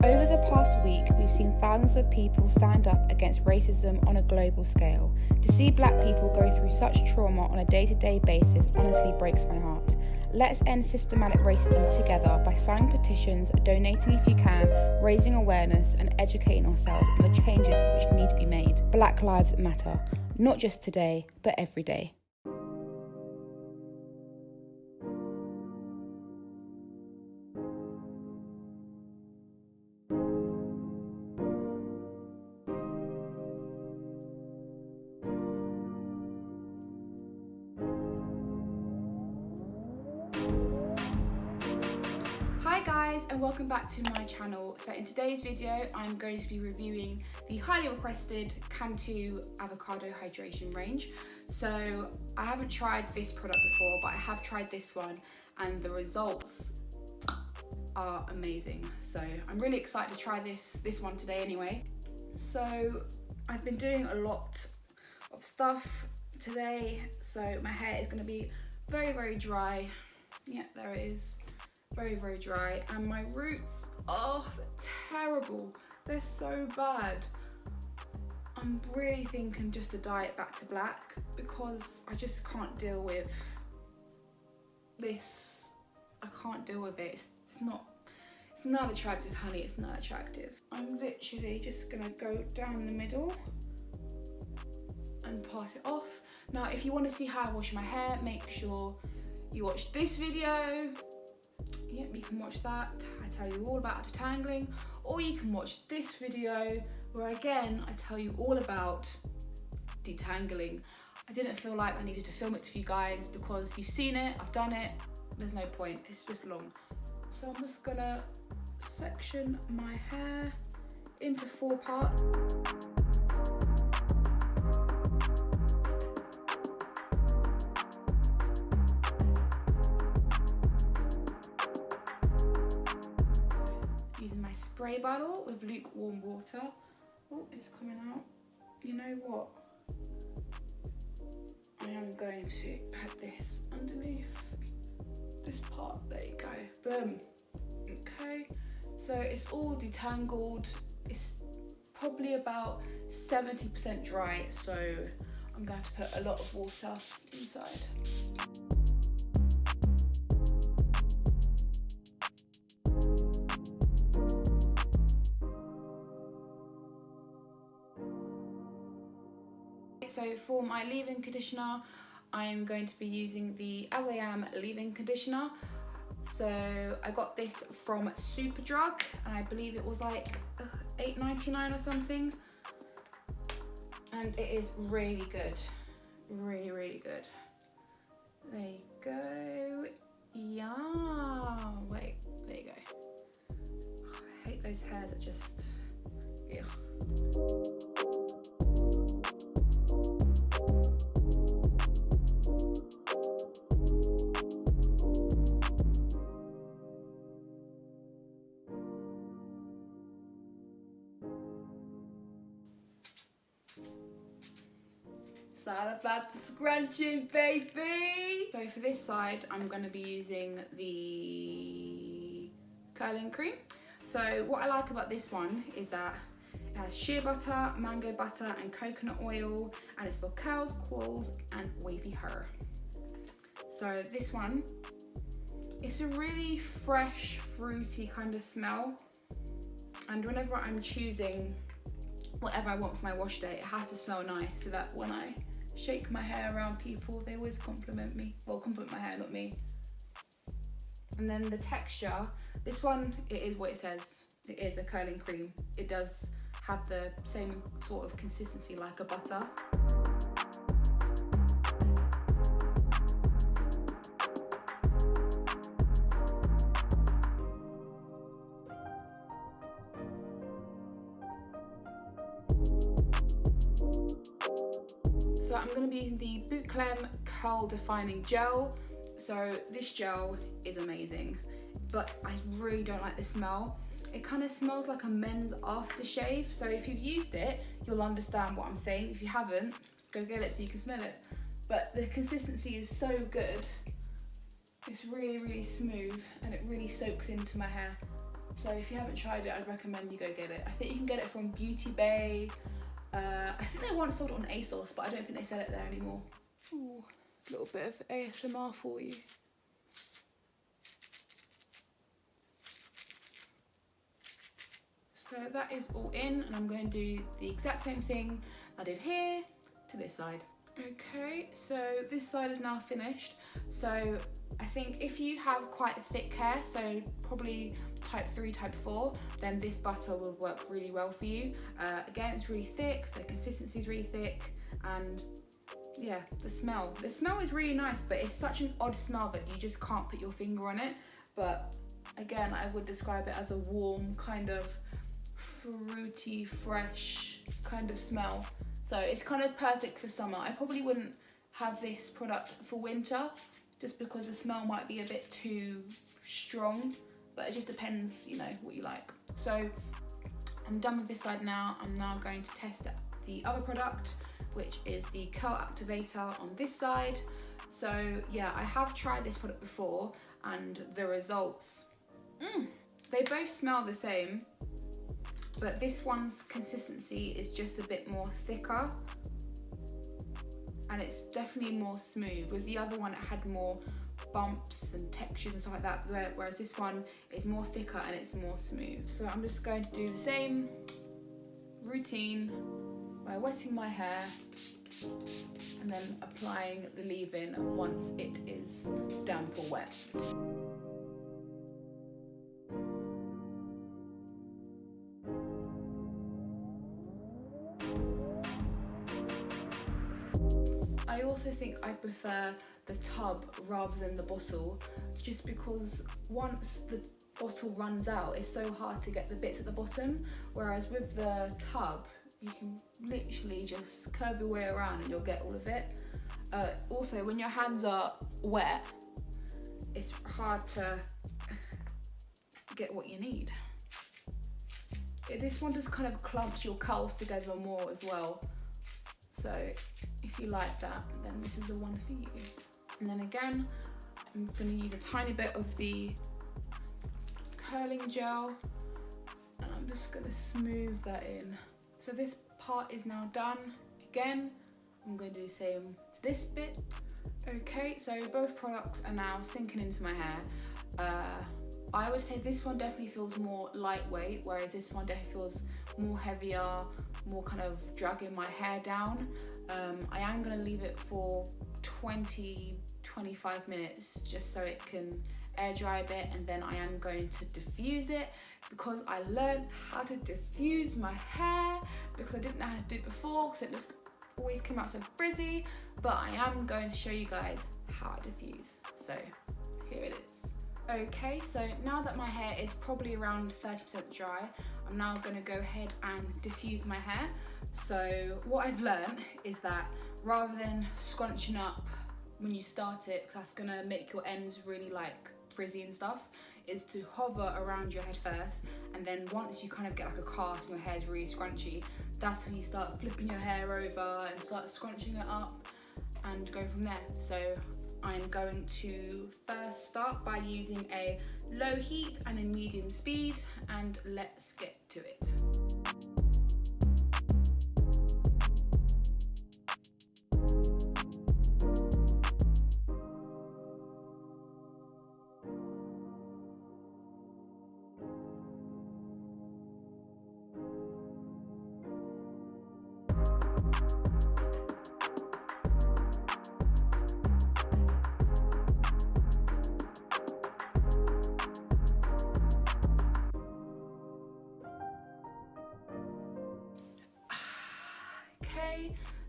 Over the past week, we've seen thousands of people stand up against racism on a global scale. To see black people go through such trauma on a day-to-day basis honestly breaks my heart. Let's end systematic racism together by signing petitions, donating if you can, raising awareness and educating ourselves on the changes which need to be made. Black lives matter, not just today, but every day. Hi guys, and welcome back to my channel. So in today's video I'm going to be reviewing the highly requested Cantu Avocado Hydration range. So I haven't tried this product before, but I have tried this one and the results are amazing. So I'm really excited to try this one today anyway. So I've been doing a lot of stuff today, so my hair is going to be very dry. Yeah, there it is. Very dry, and my roots, oh, they're terrible. They're so bad. I'm really thinking just to dye it back to black because I just can't deal with this. I can't deal with it. It's not attractive, honey. It's not attractive. I'm literally just gonna go down the middle and part it off. Now, if you want to see how I wash my hair, make sure you watch this video. Yep, you can watch that. I tell you all about detangling, or you can watch this video where again I tell you all about detangling. I didn't feel like I needed to film it to you guys because you've seen it, I've done it, there's no point, it's just long. So I'm just gonna section my hair into 4 parts. Spray bottle with lukewarm water. Oh, it's coming out. You know what? I am going to put this underneath this part. There you go. Boom. Okay. So it's all detangled. It's probably about 70% dry. So I'm going to put a lot of water inside. So for my leave-in conditioner, I am going to be using the As I Am leave-in conditioner. So I got this from Superdrug, and I believe it was like $8.99 or something. And it is really good, really good. There you go. Yeah. Wait, there you go. Oh, I hate those hairs that just, yeah. It's all about the scrunching, baby! So for this side, I'm going to be using the curling cream. So what I like about this one is that it has shea butter, mango butter and coconut oil, and it's for curls, coils and wavy hair. So this one, it's a really fresh, fruity kind of smell. And whenever I'm choosing whatever I want for my wash day, it has to smell nice so that when I shake my hair around people, they always compliment me. Well, compliment my hair, not me. And then the texture, this one, it is what it says. It is a curling cream. It does have the same sort of consistency like a butter. So I'm going to be using the Boot Clem Curl Defining Gel. So this gel is amazing, but I really don't like the smell. It kind of smells like a men's aftershave. So if you've used it, you'll understand what I'm saying. If you haven't, go get it so you can smell it. but the consistency is so good. It's really, really smooth and it really soaks into my hair. So if you haven't tried it, I'd recommend you go get it. I think you can get it from Beauty Bay. I think they once sold it on ASOS, but I don't think they sell it there anymore. Ooh, a little bit of ASMR for you. So that is all in, and I'm going to do the exact same thing I did here to this side. Okay, so this side is now finished. So I think if you have quite thick hair, so probably type 3, type 4, then this butter will work really well for you. Again, it's really thick, the consistency is really thick, and yeah, the smell is really nice, but it's such an odd smell that you just can't put your finger on it. But again, I would describe it as a warm, kind of fruity, fresh kind of smell. So it's kind of perfect for summer. I probably wouldn't have this product for winter just because the smell might be a bit too strong, but it just depends, you know, what you like. So I'm done with this side now. I'm now going to test the other product, which is the curl activator on this side. So yeah, I have tried this product before and the results, they both smell the same, but this one's consistency is just a bit more thicker and it's definitely more smooth. With the other one, it had more bumps and textures and stuff like that, whereas this one is more thicker and it's more smooth. So I'm just going to do the same routine by wetting my hair and then applying the leave-in once it is damp or wet. I also think I prefer the tub rather than the bottle, just because once the bottle runs out, it's so hard to get the bits at the bottom, whereas with the tub, you can literally just curve your way around and you'll get all of it. Also, when your hands are wet, it's hard to get what you need. This one just kind of clumps your curls together more as well. So if you like that, then this is the one for you. And then again, I'm going to use a tiny bit of the curling gel and I'm just going to smooth that in. So this part is now done. Again, I'm going to do the same to this bit. Okay, so both products are now sinking into my hair. I would say this one definitely feels more lightweight, whereas this one definitely feels more heavier, more kind of dragging my hair down. I am going to leave it for 20-25 minutes just so it can air dry a bit, and then I am going to diffuse it because I learned how to diffuse my hair because I didn't know how to do it before because it just always came out so frizzy. But I am going to show you guys how I diffuse. So here it is. Okay, so now that my hair is probably around 30% dry, I'm now going to go ahead and diffuse my hair. So what I've learned is that rather than scrunching up when you start it, because that's going to make your ends really like frizzy and stuff, is to hover around your head first, and then once you kind of get like a cast and your hair is really scrunchy, that's when you start flipping your hair over and start scrunching it up and go from there. So I'm going to first start by using a low heat and a medium speed, and let's get to it.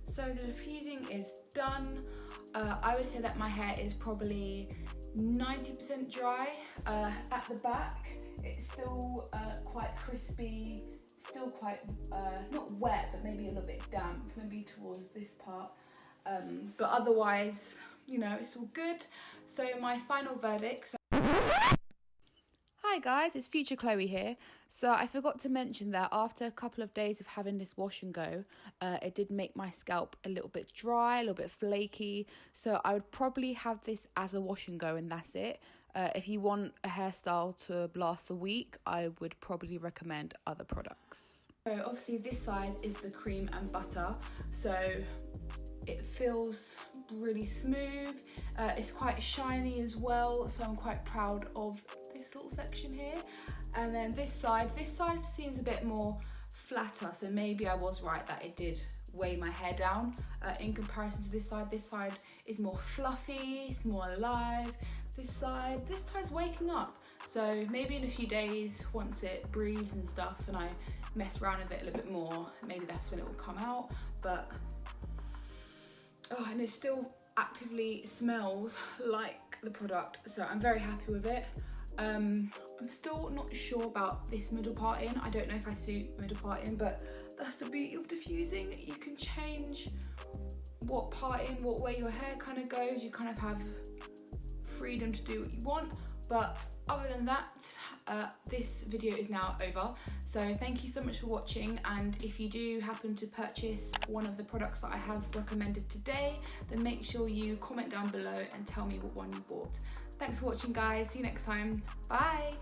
So the diffusing is done. I would say that my hair is probably 90% dry. At the back, it's still quite crispy, still quite, not wet, but maybe a little bit damp, maybe towards this part. But otherwise, you know, it's all good. So my final verdict. Hi Hi guys, it's Future Chloe here. So I forgot to mention that after a couple of days of having this wash and go, it did make my scalp a little bit dry, a little bit flaky. So I would probably have this as a wash and go and that's it. If you want a hairstyle to last a week, I would probably recommend other products. So obviously this side is the cream and butter. So it feels really smooth. It's quite shiny as well. So I'm quite proud of this little section here. And then this side seems a bit more flatter, so maybe I was right that it did weigh my hair down in comparison to this side. This side is more fluffy, it's more alive. This side's waking up, so maybe in a few days, once it breathes and stuff and I mess around with it a little bit more, maybe that's when it will come out. But oh, and it still actively smells like the product, so I'm very happy with it. I'm still not sure about this middle part in. I don't know if I suit middle part in, but that's the beauty of diffusing. You can change what part in, what way your hair kind of goes. You kind of have freedom to do what you want. But other than that, this video is now over. So thank you so much for watching, and if you do happen to purchase one of the products that I have recommended today, then make sure you comment down below and tell me what one you bought. Thanks for watching guys, see you next time, bye!